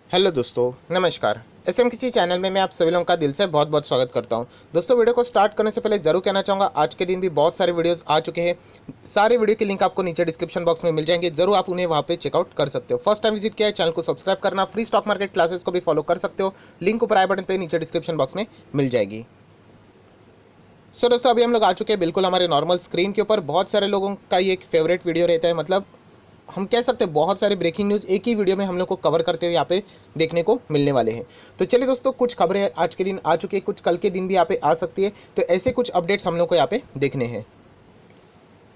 Hello दोस्तों, नमस्कार। SMKC channel में मैं आप सभी लोगों का दिल से बहुत बहुत स्वागत करता हूं। दोस्तों, वीडियो को स्टार्ट करने से पहले ज़रूर कहना चाहूँगा, आज के दिन भी बहुत सारे वीडियोस आ चुके हैं। सारे वीडियो के लिंक आपको नीचे डिस्क्रिप्शन बॉक्स में मिल जाएंगे, जरूर आप उन्हें वहाँ पे चेकआउट कर सकते हो। फर्स्ट टाइम विजिट किया है, चैनल को सब्सक्राइब करना, फ्री स्टॉक मार्केट क्लासेस को भी फॉलो कर सकते हो। लिंक ऊपर आई बटन पर नीचे डिस्क्रिप्शन बॉक्स में मिल जाएगी। दोस्तों, अभी हम लोग आ चुके हैं बिल्कुल हमारे नॉर्मल स्क्रीन के ऊपर। बहुत सारे लोगों का ये एक फेवरेट वीडियो रहता है, मतलब हम कह सकते हैं बहुत सारे ब्रेकिंग न्यूज़ एक ही वीडियो में हम लोग को कवर करते हुए यहाँ पे देखने को मिलने वाले हैं। तो चलिए दोस्तों, कुछ खबरें आज के दिन आ चुकी है, कुछ कल के दिन भी यहाँ पे आ सकती है। तो ऐसे कुछ अपडेट्स हम लोग को यहाँ पे देखने हैं।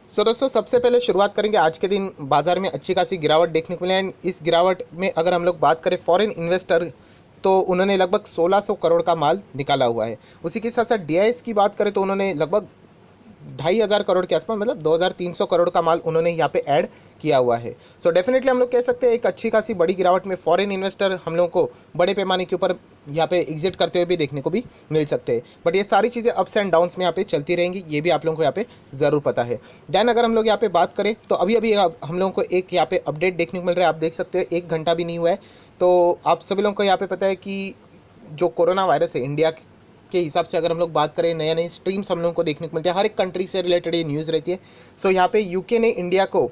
दोस्तों, सबसे पहले शुरुआत करेंगे। आज के दिन बाजार में अच्छी खासी गिरावट देखने को मिली है। इस गिरावट में अगर हम लोग बात करें फॉरेन इन्वेस्टर, तो उन्होंने लगभग 1600 करोड़ का माल निकाला हुआ है। उसी के साथ साथ डीआईएस की बात करें तो उन्होंने लगभग 2500 करोड़ के आसपास, मतलब 2300 करोड़ का माल उन्होंने यहाँ पे ऐड किया हुआ है। सो डेफिनेटली हम लोग कह सकते हैं एक अच्छी खासी बड़ी गिरावट में फॉरेन इन्वेस्टर हम लोगों को बड़े पैमाने के ऊपर यहाँ पे एग्जिट करते हुए भी देखने को भी मिल सकते हैं। बट ये सारी चीज़ें अप्स एंड डाउन्स में यहाँ पे चलती रहेंगी, ये भी आप लोगों को यहाँ पे ज़रूर पता है। दैन अगर हम लोग यहाँ पे बात करें तो अभी अभी हम लोगों को एक यहाँ पे अपडेट देखने को मिल रहा है। आप देख सकते हो 1 घंटा भी नहीं हुआ है, तो आप सभी लोगों को यहाँ पे पता है कि जो कोरोना वायरस है, इंडिया के हिसाब से अगर हम लोग बात करें, नए नए स्ट्रीम्स हम लोगों को देखने को मिलते हैं। हर एक कंट्री से रिलेटेड ये न्यूज़ रहती है। सो यहाँ पे यूके ने इंडिया को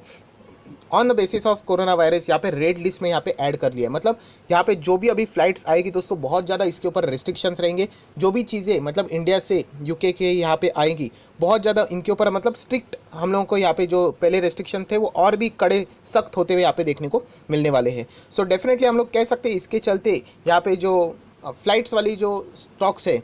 on the basis of corona virus यहाँ पे रेड लिस्ट में यहाँ पे ऐड कर लिया है। मतलब यहाँ पे जो भी अभी फ्लाइट्स आएगी दोस्तों, बहुत ज़्यादा इसके ऊपर रिस्ट्रिक्शंस रहेंगे। जो भी चीज़ें मतलब इंडिया से यूके के यहाँ पे आएंगी, बहुत ज़्यादा इनके ऊपर मतलब स्ट्रिक्ट हम लोगों को यहाँ पे जो पहले रेस्ट्रिक्शन थे वो और भी कड़े सख्त होते हुए यहाँ पे देखने को मिलने वाले हैं। सो डेफिनेटली हम लोग कह सकते हैं इसके चलते यहाँ पे जो फ्लाइट्स वाली जो स्टॉक्स है,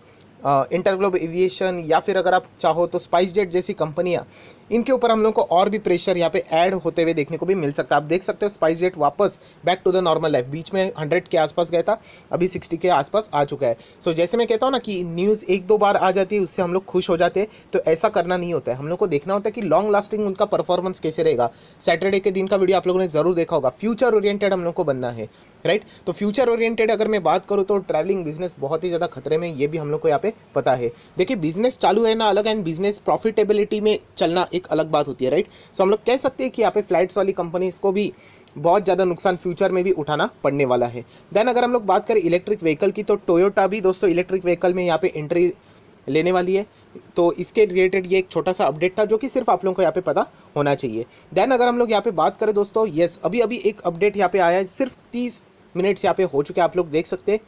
इंटरग्लोब एविएशन या फिर अगर आप चाहो तो स्पाइस जेट जैसी कंपनियां, इनके ऊपर हम लोग को और भी प्रेशर यहाँ पे ऐड होते हुए देखने को भी मिल सकता है। आप देख सकते हो स्पाइस जेट वापस back to the normal life, बीच में 100 के आसपास गया था, अभी 60 के आसपास आ चुका है। सो जैसे मैं कहता हूँ ना कि न्यूज़ 1-2 बार आ जाती है उससे हम लोग खुश हो जाते हैं, तो ऐसा करना नहीं होता है। हम लोग को देखना होता है कि लॉन्ग लास्टिंग उनका परफॉर्मेंस कैसे रहेगा। सैटरडे के दिन का वीडियो आप लोगों ने ज़रूर देखा होगा। फ्यूचर ओरिएंटेड हम लोग को बनना है, राइट। तो फ्यूचर ओरिएंटेड अगर मैं बात करूँ तो ट्रैवलिंग बिजनेस बहुत ही ज़्यादा खतरे में, ये भी हम लोग को यहाँ पे पता है। देखिए, बिजनेस चालू है ना अलग, एंड बिजनेस प्रॉफिटेबिलिटी में चलना एक अलग बात होती है, राइट। सो हम लोग कह सकते हैं कि यहाँ पे फ्लाइट्स वाली कंपनीज को भी बहुत ज़्यादा नुकसान फ्यूचर में भी उठाना पड़ने वाला है। देन अगर हम लोग बात करें इलेक्ट्रिक व्हीकल की, तो टोयोटा भी दोस्तों इलेक्ट्रिक व्हीकल में यहाँ पे एंट्री लेने वाली है। तो इसके रिलेटेड ये एक छोटा सा अपडेट था जो कि सिर्फ आप लोगों को यहाँ पे पता होना चाहिए। देन अगर हम लोग यहाँ पे बात करें दोस्तों, यस, अभी अभी एक अपडेट यहाँ पे आया है, सिर्फ 30 मिनट्स यहाँ पे हो चुके हैं। आप लोग देख सकते हैं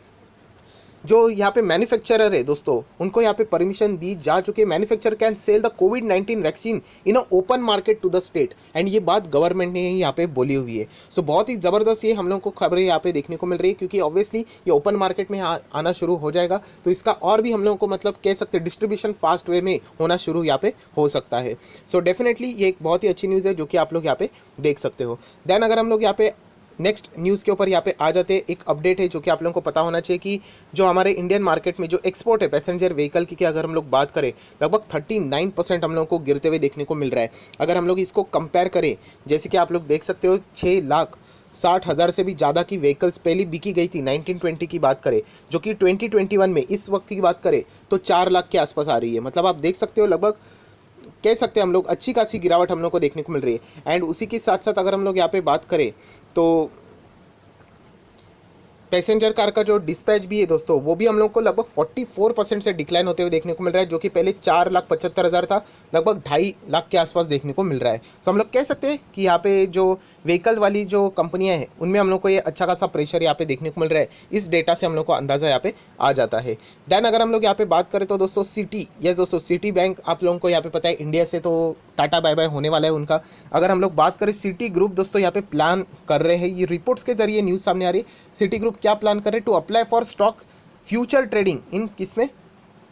जो यहाँ पे मैन्युफैक्चरर है दोस्तों, उनको यहाँ पे परमिशन दी जा चुकी है। मैन्युफैक्चरर कैन सेल द कोविड-19 vaccine in a open market to the state, and ये बात गवर्नमेंट ने यहाँ पे बोली हुई है। सो बहुत ही ज़बरदस्त ये हम लोग को खबरें यहाँ पे देखने को मिल रही है, क्योंकि ऑब्वियसली ये ओपन मार्केट में आना शुरू हो जाएगा, तो इसका और भी हम लोगों को मतलब कह सकते हैं डिस्ट्रीब्यूशन फास्ट वे में होना शुरू यहाँ पे हो सकता है। सो डेफिनेटली ये एक बहुत ही अच्छी न्यूज़ है जो कि आप लोग यहाँ पे देख सकते हो। देन अगर हम लोग यहाँ पे नेक्स्ट न्यूज़ के ऊपर यहाँ पे आ जाते हैं, एक अपडेट है जो कि आप लोगों को पता होना चाहिए कि जो हमारे इंडियन मार्केट में जो एक्सपोर्ट है पैसेंजर व्हीकल की अगर हम लोग बात करें, लगभग 39% हम लोगों को गिरते हुए देखने को मिल रहा है। अगर हम लोग इसको कंपेयर करें, जैसे कि आप लोग देख सकते हो 6,60,000 से भी ज़्यादा की व्हीकल्स पहले बिकी गई थी 1920 की बात करें, जो कि 2021 में इस वक्त की बात करें तो 4 लाख के आसपास आ रही है। मतलब आप देख सकते हो लगभग कह सकते हैं हम लोग अच्छी खासी गिरावट हम लोग को देखने को मिल रही है। एंड उसी के साथ साथ अगर हम लोग यहाँ पे बात करें तो पैसेंजर कार का जो डिस्पैच भी है दोस्तों, वो भी हम लोग को लगभग 44% से डिक्लाइन होते हुए देखने को मिल रहा है, जो कि पहले 4,75,000 था, लगभग 2.5 लाख के आसपास देखने को मिल रहा है। सो हम लोग कह सकते हैं कि यहाँ पे जो व्हीकल वाली जो कंपनियां हैं उनमें हम लोग को ये अच्छा खासा प्रेशर यहाँ पे देखने को मिल रहा है। इस डेटा से हम लोग को अंदाज़ा यहाँ पे आ जाता है। देन अगर हम लोग यहाँ पे बात करें तो दोस्तों सिटी, यस दोस्तों, सिटी बैंक आप लोगों को यहाँ पे पता है इंडिया से तो टाटा बाय बाय होने वाला है उनका। अगर हम लोग बात करें सिटी ग्रुप दोस्तों यहाँ पे प्लान कर रहे हैं, ये रिपोर्ट्स के जरिए न्यूज़ सामने आ रही है। सिटी ग्रुप क्या प्लान कर रहे हैं? To apply for stock future trading in किसमें,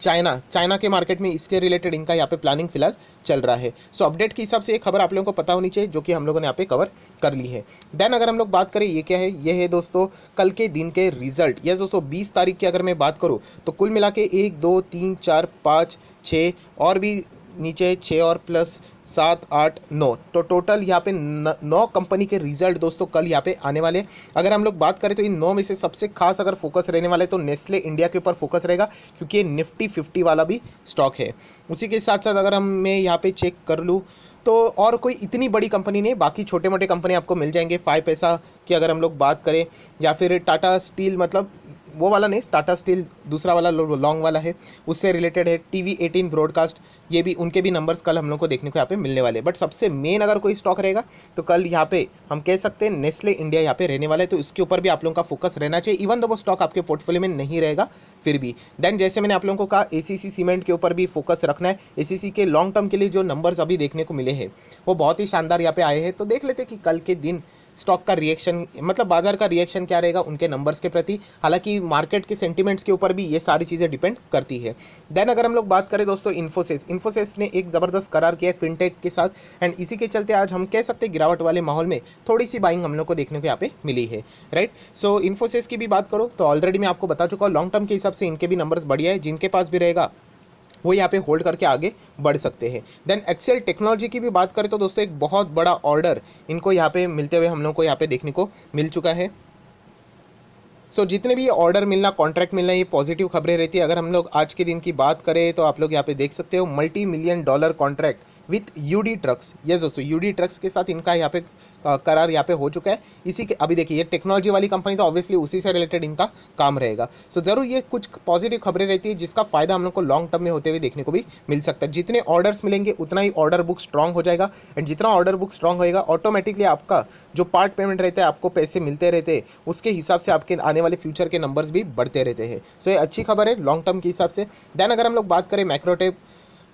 चाइना के मार्केट में। इसके रिलेटेड इनका यहाँ पे प्लानिंग फिलहाल चल रहा है। सो अपडेट के हिसाब से ये खबर आप लोगों को पता होनी चाहिए, जो कि हम लोगों ने यहाँ पे कवर कर ली है। देन अगर हम लोग बात करें ये क्या है, ये है दोस्तों कल के दिन के रिजल्ट। यस दोस्तों, 20 तारीख की अगर मैं बात करूँ तो कुल मिला के 1 2 3 4 5 6 और भी नीचे 6 और प्लस 7 8 9, तो टोटल यहाँ पे 9 कंपनी के रिजल्ट दोस्तों कल यहाँ पे आने वाले। अगर हम लोग बात करें तो इन 9 में से सबसे खास अगर फोकस रहने वाले तो नेस्ले इंडिया के ऊपर फोकस रहेगा, क्योंकि ये निफ्टी 50 वाला भी स्टॉक है। उसी के साथ साथ अगर मैं यहाँ पे चेक कर लूँ तो और कोई इतनी बड़ी कंपनी नहीं, बाकी छोटे मोटे कंपनी आपको मिल जाएंगे। 5 पैसा की अगर हम लोग बात करें, या फिर टाटा स्टील, मतलब वो वाला नहीं, टाटा स्टील दूसरा वाला लॉन्ग वाला है, उससे रिलेटेड है। TV18 ब्रॉडकास्ट, ये भी उनके भी नंबर्स कल हम लोग को देखने को यहाँ पे मिलने वाले। बट सबसे मेन अगर कोई स्टॉक रहेगा तो कल यहाँ पे हम कह सकते हैं नेस्ले इंडिया यहाँ पे रहने वाला है, तो इसके ऊपर भी आप लोगों का फोकस रहना चाहिए। इवन तो वो स्टॉक आपके पोर्टफोलियो में नहीं रहेगा फिर भी। देन जैसे मैंने आप लोगों को कहा, ACC सीमेंट के ऊपर भी फोकस रखना है। ACC के लॉन्ग टर्म के लिए जो नंबर्स अभी देखने को मिले हैं वो बहुत ही शानदार यहाँ पे आए हैं। तो देख लेते हैं कि कल के दिन स्टॉक का रिएक्शन, मतलब बाजार का रिएक्शन क्या रहेगा उनके नंबर्स के प्रति। हालांकि मार्केट के सेंटिमेंट्स के ऊपर भी ये सारी चीज़ें डिपेंड करती है। देन अगर हम लोग बात करें दोस्तों, इन्फोसिस ने एक ज़बरदस्त करार किया है फिनटेक के साथ, एंड इसी के चलते आज हम कह सकते हैं गिरावट वाले माहौल में थोड़ी सी बाइंग हम लोग को देखने को यहाँ पे मिली है, राइट। सो इन्फोसिस की भी बात करो तो ऑलरेडी मैं आपको बता चुका हूँ, लॉन्ग टर्म के हिसाब से इनके भी नंबर्स बढ़िया है। जिनके पास भी रहेगा वो यहाँ पे होल्ड करके आगे बढ़ सकते हैं। देन एक्सेल टेक्नोलॉजी की भी बात करें तो दोस्तों एक बहुत बड़ा ऑर्डर इनको यहाँ पे मिलते हुए हम लोग को यहाँ पे देखने को मिल चुका है। सो जितने भी ऑर्डर मिलना, कॉन्ट्रैक्ट मिलना, ये पॉजिटिव खबरें रहती है। अगर हम लोग आज के दिन की बात करें तो आप लोग यहाँ पे देख सकते हो $multi-million contract with UD trucks. Yes दोस्तों, UD ट्रक्स के साथ इनका यहाँ पे करार यहाँ पे हो चुका है। इसी के अभी देखिए, ये टेक्नोलॉजी वाली कंपनी, तो ऑब्वियसली उसी से रिलेटेड इनका काम रहेगा। सो ज़रूर ये कुछ पॉजिटिव खबरें रहती है जिसका फ़ायदा हम लोग को लॉन्ग टर्म में होते हुए देखने को भी मिल सकता है। जितने ऑर्डर्स मिलेंगे उतना ही ऑर्डर बुक स्ट्रॉन्ग हो जाएगा, एंड जितना ऑर्डर बुक स्ट्रॉन्ग होएगा ऑटोमेटिकली आपका जो पार्ट पेमेंट रहता है, आपको पैसे मिलते रहते हैं, उसके हिसाब से आपके आने वाले फ्यूचर के नंबर्स भी बढ़ते रहते हैं। सो ये अच्छी खबर है लॉन्ग टर्म के हिसाब से। देन अगर हम लोग बात करें मैक्रोटेक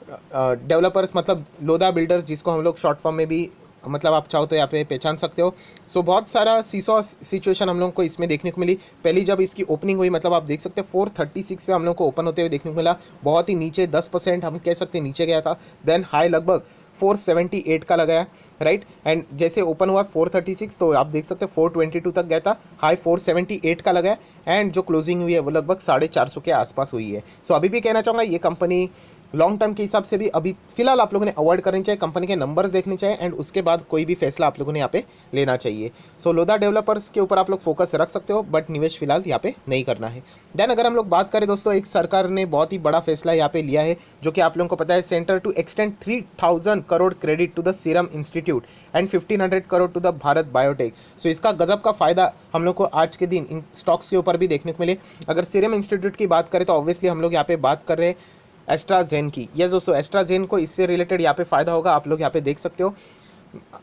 डेवलपर्स, मतलब लोधा बिल्डर्स, जिसको हम लोग शॉर्ट फॉर्म में भी मतलब आप चाहो तो यहाँ पे पहचान सकते हो। सो बहुत सारा सीसॉ सिचुएशन हम लोग को इसमें देखने को मिली। पहली जब इसकी ओपनिंग हुई, मतलब आप देख सकते हैं 436 पे हम लोग को ओपन होते हुए देखने को मिला। बहुत ही नीचे 10% हम कह सकते हैं नीचे गया था। देन हाई लगभग 478 का लगाया, राइट। एंड जैसे ओपन हुआ 436 तो आप देख सकते हैं 422 तक गया था, हाई 478 का लगाया, एंड जो क्लोजिंग हुई है वो लगभग 450 के आसपास हुई है। सो अभी भी कहना चाहूँगा ये कंपनी लॉन्ग टर्म के हिसाब से भी अभी फिलहाल आप लोगों ने अवॉइड करनी चाहिए। कंपनी के नंबर्स देखने चाहिए, एंड उसके बाद कोई भी फैसला आप लोगों ने यहाँ पे लेना चाहिए। सो लोधा डेवलपर्स के ऊपर आप लोग फोकस रख सकते हो, बट निवेश फिलहाल यहाँ पे नहीं करना है। देन अगर हम लोग बात करें दोस्तों, एक सरकार ने बहुत ही बड़ा फैसला यहाँ पे लिया है, जो कि आप लोगों को पता है, centre to extend 3000 crore credit to the Serum Institute and 1500 crore to the Bharat Biotech. So इसका गजब का फायदा हम लोग को आज के दिन इन स्टॉक्स के ऊपर भी देखने को मिले। अगर सीरम इंस्टीट्यूट की बात करें तो ऑब्वियसली हम लोग यहाँ पे बात कर रहे हैं एस्ट्राजेन की। यस दोस्तों, एस्ट्राजेन को इससे रिलेटेड यहाँ पे फ़ायदा होगा, आप लोग यहाँ पे देख सकते हो।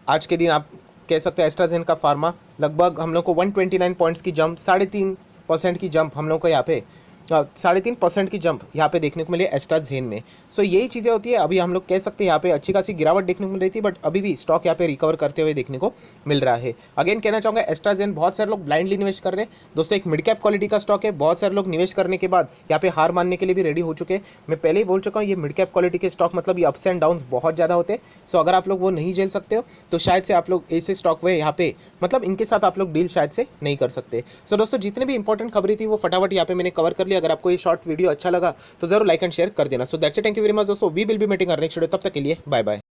आज के दिन आप कह सकते हो एस्ट्राजेन का फार्मा लगभग हम लोग को 129 पॉइंट्स की जंप, 3.5% की जंप हम लोग को यहाँ पे 3.5% की जंप यहाँ पे देखने को मिली एस्ट्राजेन में। सो यही चीज़ें होती है। अभी हम लोग कह सकते हैं यहाँ पे अच्छी खासी गिरावट देखने को मिल रही थी, बट अभी भी स्टॉक यहाँ पे रिकवर करते हुए देखने को मिल रहा है। अगेन कहना चाहूँगा, एस्ट्राजेन बहुत सारे लोग ब्लाइंडली निवेश कर रहे हैं दोस्तों। एक मिड कैप क्वालिटी का स्टॉक है, बहुत सारे लोग निवेश करने के बाद यहाँ पे हार मानने के लिए भी रेडी हो चुके हैं। मैं पहले ही बोल चुका हूँ, ये मिड कैप क्वालिटी के स्टॉक मतलब ये अप्स एंड डाउन्स बहुत ज़्यादा होते हैं। सो अगर आप लोग वो नहीं झेल सकते हो तो शायद से आप लोग ऐसे स्टॉक हुए यहाँ पे, मतलब इनके साथ आप लोग डील शायद से नहीं कर सकते। सो दोस्तों, जितने भी इंपॉर्टेंट खबरें थी वो फटाफट यहाँ पे मैंने कवर कर लिया। अगर आपको ये शॉर्ट वीडियो अच्छा लगा तो जरूर लाइक एंड शेयर कर देना। So that's it, thank you very much दोस्तों। We will be meeting next video, तब तक के लिए बाय बाय।